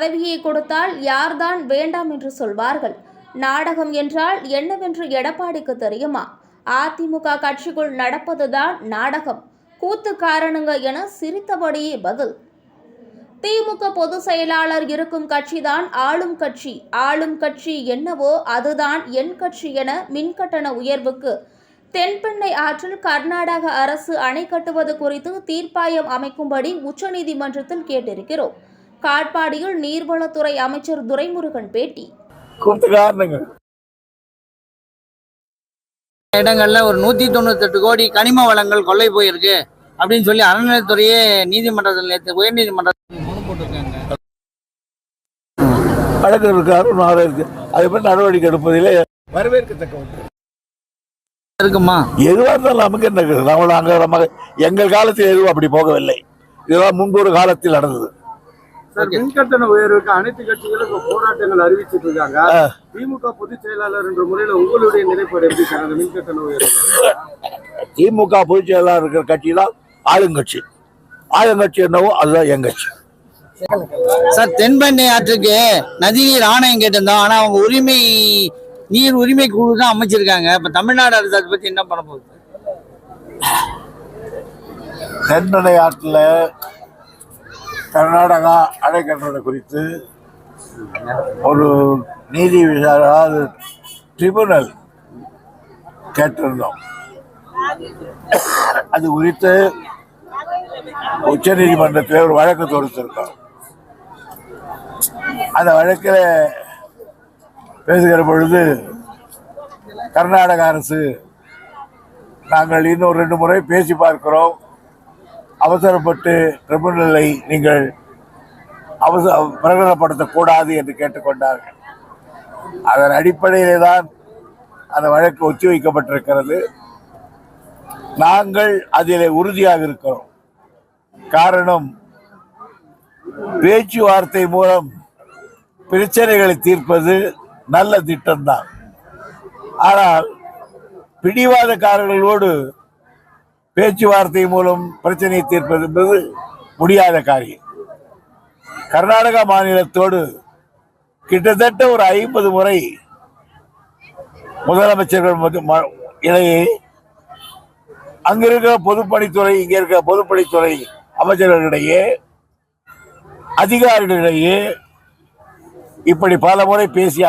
பதவியை கொடுத்தால் யார்தான் வேண்டாம் என்று சொல்வார்கள்? நாடகம் என்றால் என்னவென்று எடப்பாடிக்கு தெரியுமா? அதிமுக கட்சிக்குள் நடப்பதுதான் நாடகம், கூத்து காரணங்க என சிரித்தபடியே பதில். திமுக பொதுச் செயலாளர் இருக்கும் கட்சிதான் ஆளும் கட்சி. ஆளும் கட்சி என்னவோ அதுதான் என் கட்சி என மின்கட்டண உயர்வுக்கு தென்பெண்ணை ஆற்றில் கர்நாடக அரசு அணை கட்டுவது குறித்து தீர்ப்பாயம் அமைக்கும்படி உச்சநீதிமன்றத்தில் கேட்டிருக்கிறோம். காட்பாடியில் நீர்வளத்துறை அமைச்சர் துரைமுருகன் பேட்டி. இடங்கள்ல ஒரு 198 கோடி கனிம வளங்கள் கொள்ளை போயிருக்கு அப்படின்னு சொல்லி அறநிலையத்துறையே நீதிமன்றத்தில் நேற்று உயர்நீதிமன்றத்தில் மனு போட்டிருக்காங்க. வழக்கு இருக்கு, அது நடவடிக்கை எடுப்பதிலே வரவேற்கத்தக்க இருக்குமா? எதுவாக இருந்தாலும் நமக்கு என்ன, நம்ம எங்கள் காலத்தில் எதுவும் அப்படி போகவில்லை. இதெல்லாம் முன்பொரு காலத்தில் நடந்தது. மின்கட்டண உயர்வுக்கு அனைத்து கட்சிகளும் போராட்டங்கள் அறிவிச்சிட்டு இருக்காங்க. திமுக பொதுச் செயலாளர் என்ற முறையில் உங்களுடைய நிலைப்பாடு எப்படி சார்? அந்த மின்கட்டண உயர்வு திமுக பொதுச் செயலாளர் இருக்கிற கட்சி தான் ஆளுங்கட்சி. ஆளுங்கட்சி என்னவோ அதுதான் என் கட்சி. சார், தென்பெண்ணை ஆற்றுக்கு நதிநீர் ஆணையம் கேட்டிருந்தோம். ஆனா அவங்க நீர் உரிமை குழு தான் அமைச்சிருக்காங்க. இப்ப தமிழ்நாடு அரசு அதை பத்தி என்ன பண்ண போகுது? தென்பெண்ணை ஆற்றில் கர்நாடகா அணை கட்டுறது குறித்து ஒரு நீதி விசாரணை ட்ரிபுனல் கேட்டிருந்தோம். அது குறித்து உச்ச நீதிமன்றத்தில் ஒரு வழக்கு தொடுத்திருக்கோம். அந்த வழக்கில் பேசுகிற பொழுது கர்நாடக அரசு நாங்கள் இன்னும் 2 முறை பேசி பார்க்கிறோம், அவசரப்பட்டு ட்ரிபுனலை நீங்கள் பிரகடனப்படுத்தக்கூடாது என்று கேட்டுக்கொண்டார்கள். அதன் அடிப்படையிலே தான் அந்த வழக்கு ஒத்திவைக்கப்பட்டிருக்கிறது. நாங்கள் அதில் உறுதியாக இருக்கிறோம். காரணம், பேச்சுவார்த்தை மூலம் பிரச்சனைகளை தீர்ப்பது நல்ல திட்டம்தான். ஆனால் பிடிவாதக்காரர்களோடு பேச்சுவார்த்தை மூலம் பிரச்சனையை தீர்ப்பது என்பது முடியாத காரியம். கர்நாடகா மாநிலத்தோடு கிட்டத்தட்ட ஒரு 50 முறை முதலமைச்சர்கள் இடையே அங்கிருக்கிற பொதுப்பணித்துறை, இங்க இருக்கிற பொதுப்பணித்துறை அமைச்சர்களிடையே, அதிகாரிகளிடையே இப்படி பல முறை பேசி